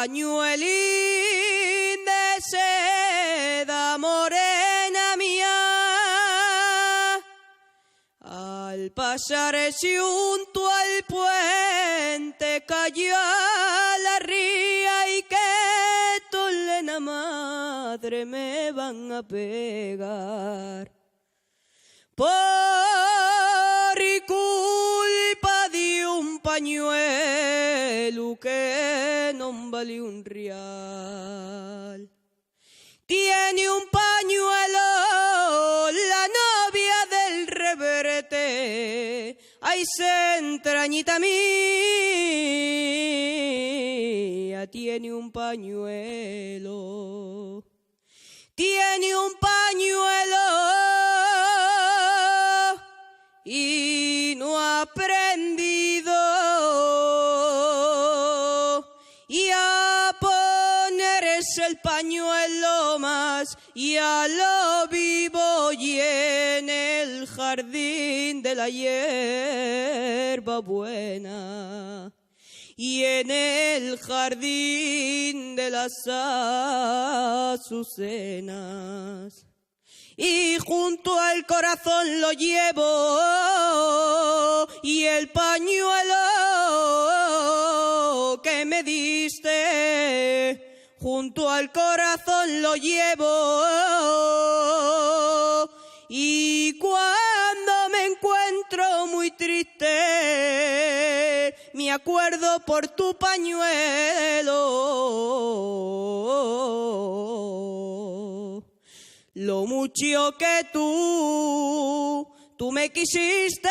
Pañuelín de seda morena mía, al pasar junto al puente cayó a la ría y que tolena madre me van a pegar. Por culpa de un pañuelo que no vale un real. Tiene un pañuelo la novia del reverte, ay, entrañita mía, tiene un pañuelo. Tiene un pañuelo y no ha aprendido y a ponerse el pañuelo más y a lo vivo y en el jardín de la hierba buena y en el jardín de las azucenas. Y junto al corazón lo llevo y el pañuelo que me diste junto al corazón lo llevo y cuando me encuentro muy triste me acuerdo por tu pañuelo. Lo mucho que tú me quisiste